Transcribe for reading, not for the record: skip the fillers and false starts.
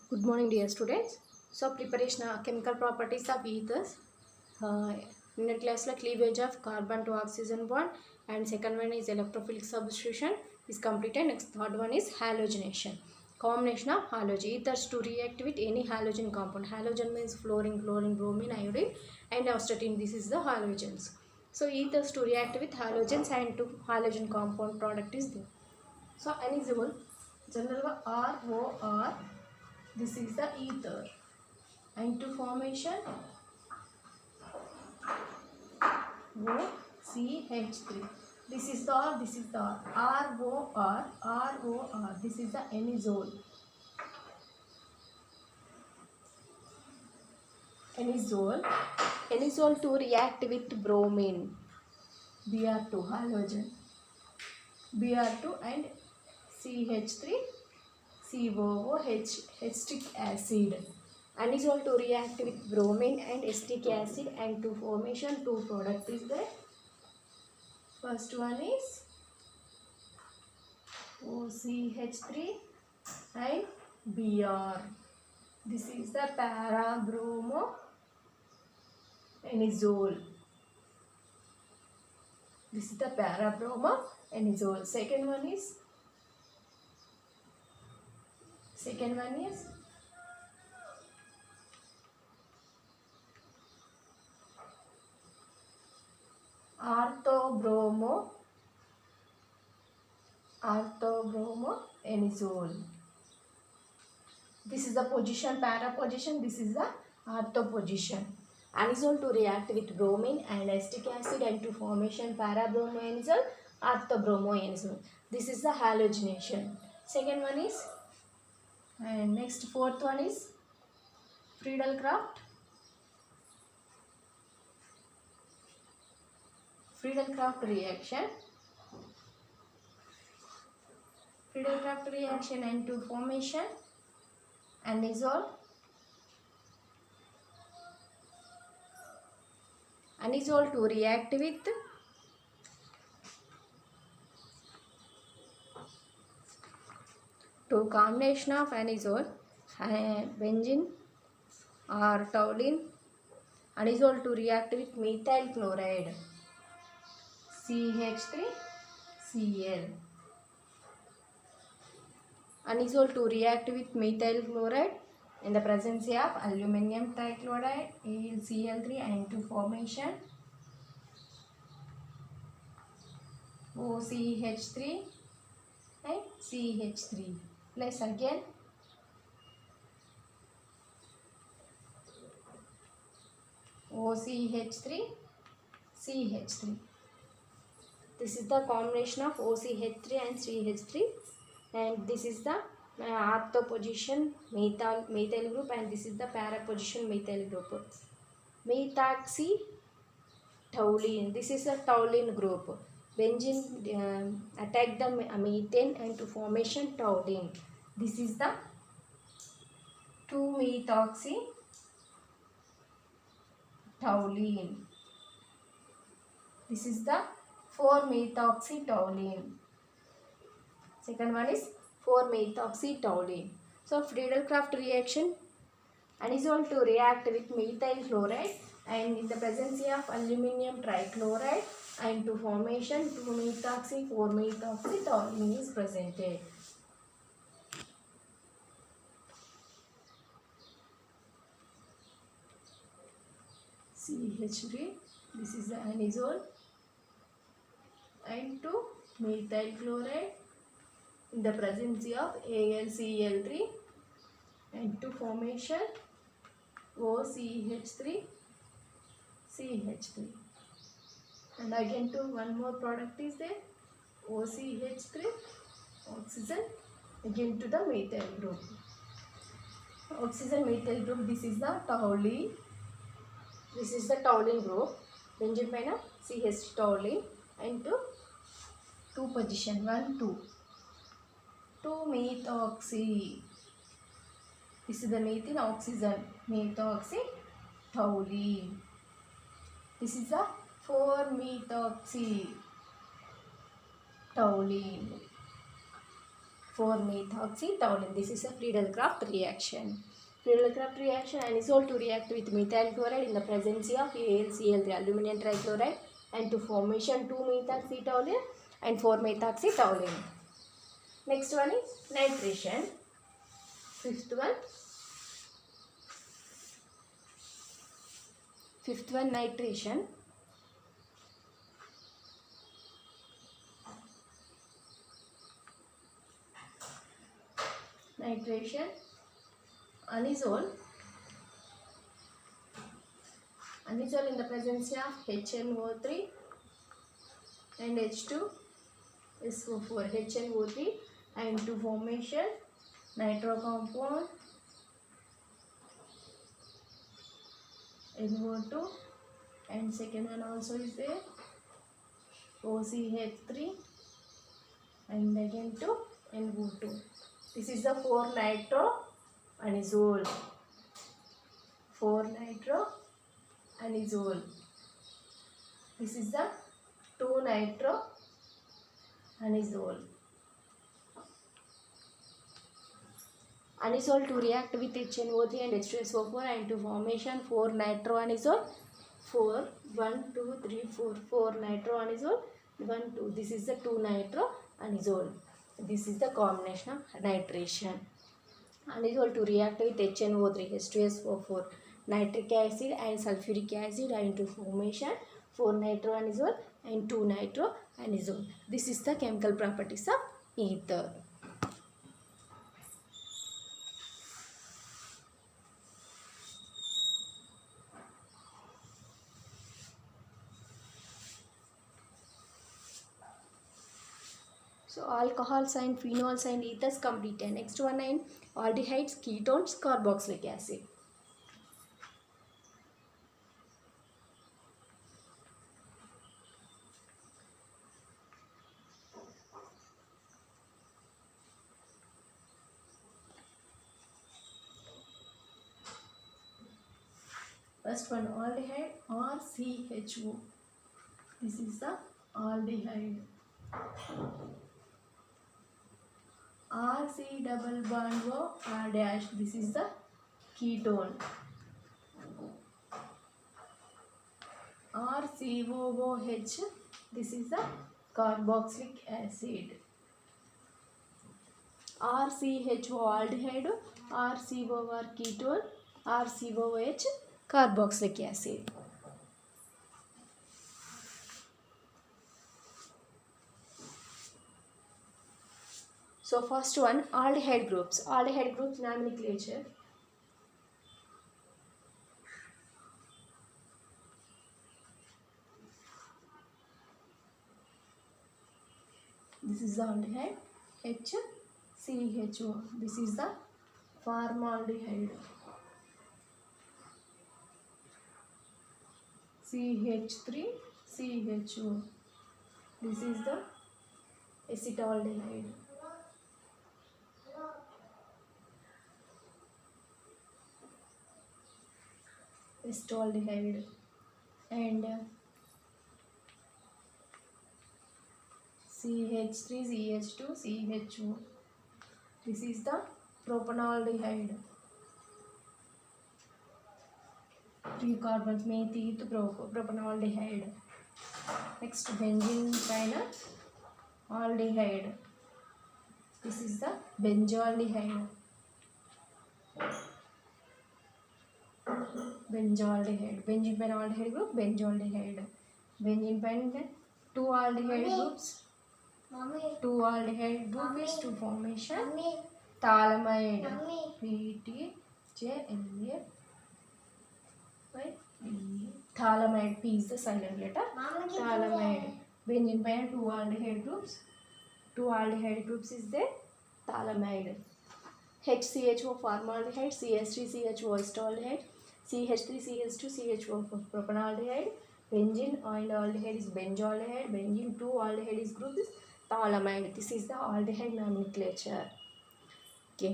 Good morning, dear students. So, preparation of chemical properties of ethers. Uh, in the class, like cleavage of carbon to oxygen bond, and second one is electrophilic substitution is completed. Next, third one is halogenation. Combination of halogen ethers to react with any halogen compound. Halogen means fluorine, chlorine, bromine, iodine, and astatine. This is the halogens. So, ethers to react with halogens and to halogen compound product is there. So, anisole general ROR. This is the ether. And to formation OCH3. This is the ROR. This is the anisole. Anisole to react with bromine. Br2 halogen. Br2 and CH3 COOH acetic acid. Anisole to react with bromine and acetic acid and to formation two products is there. First one is OCH3 and Br. This is the parabromoanisole. This is the parabromoanisole. Second one is orthobromoanisole. This is the position, para position. This is the ortho position. Anisole to react with bromine and acetic acid and to formation parabromoanisole, orthobromoanisole. This is the halogenation. Second one is, and next fourth one is Friedel-Crafts reaction. Friedel-Crafts reaction and to formation anisole to react with to combination of anisole, benzene or toluene. Anisole to react with methyl chloride, CH3Cl. Anisole to react with methyl chloride in the presence of aluminum trichloride, AlCl3, and to formation OCH3 and CH3 plus again OCH3 CH3. This is the combination of OCH3 and CH3, and this is the ortho position methyl group, and this is the para position methyl group. Methoxytoluene. This is a toluene group. Benzene attack the methane and to formation toluene. This is the 2-methoxytoluene. This is the 4-methoxytoluene. Second one is 4-methoxytoluene. So Friedel-Crafts reaction, anisole to react with methyl chloride and in the presence of aluminum trichloride and to formation 2-methoxy-4-methoxytoluene is presented. CH3, this is the anisole and 2-methyl chloride in the presence of AlCl3 and to formation OCH3 CH3, and again to one more product is there, OCH3 oxygen, again to the methyl group. Oxygen methyl group, this is the toluene. This is the toluene group. Benzene paina CH toluene and to 2 position 1 2 2-methoxy. This is the methane oxygen methoxytoluene. This is the 4-methoxytoluene. 4-methoxytoluene. This is a Friedel-Crafts reaction. Friedel-Crafts reaction, anisole to react with methyl chloride in the presence of AlCl3 aluminum trichloride and to formation 2-methoxytoluene and 4-methoxytoluene. Next one is nitration. Fifth one nitration. Nitration, anisole in the presence of HNO3 and H2SO4, HNO3 and to formation nitro compound NO2 and second one also is there OCH3 and again to NO2. This is the 4-nitroanisole. 4-nitroanisole. This is the 2-nitroanisole. Anisole to react with HNO3 and H2SO4 and to formation 4-nitroanisole. 4, 1, 2, 3, 4. 4-nitroanisole. 1, 2. This is the 2-nitroanisole. This is the combination of nitration. Anisole to react with HNO3, H2SO4, nitric acid and sulfuric acid and to formation 4-nitroanisole and 2-nitroanisole. This is the chemical properties of ether. So alcohols and phenols and ethers completed. Next one is aldehydes, ketones, carboxylic acid. First one aldehyde RCHO. This is the aldehyde. RC double bond O R dash. This is the ketone. RCOOH. This is the carboxylic acid. RCHO aldehyde, RCOR ketone, RCOH carboxylic acid. So first one aldehyde groups. Aldehyde groups nomenclature. This is the aldehyde HCHO. This is the formaldehyde. CH3CHO. This is the acetaldehyde. Acetaldehyde and CH3CH2CHO. This is the propanaldehyde. 3 carbons methyl propanaldehyde. Next benzene pine aldehyde. This is the benzaldehyde. Benzaldehyde. Benzene pine aldehyde group benzaldehyde. Benzene pine 2 aldehyde groups. 2 aldehyde group is to formation phthalimide. PTJLA. Phthalimide. P is the silent letter. Phthalimide. Benzene pine 2 aldehyde groups. 2 aldehyde groups is there. Phthalimide. HCHO formaldehyde. CH3CHO acetaldehyde. CH3CH2CHO propanaldehyde. Benzene oil aldehyde is benzaldehyde. Benzene 2 aldehyde is group is phthalimide. This is the aldehyde nomenclature. Okay.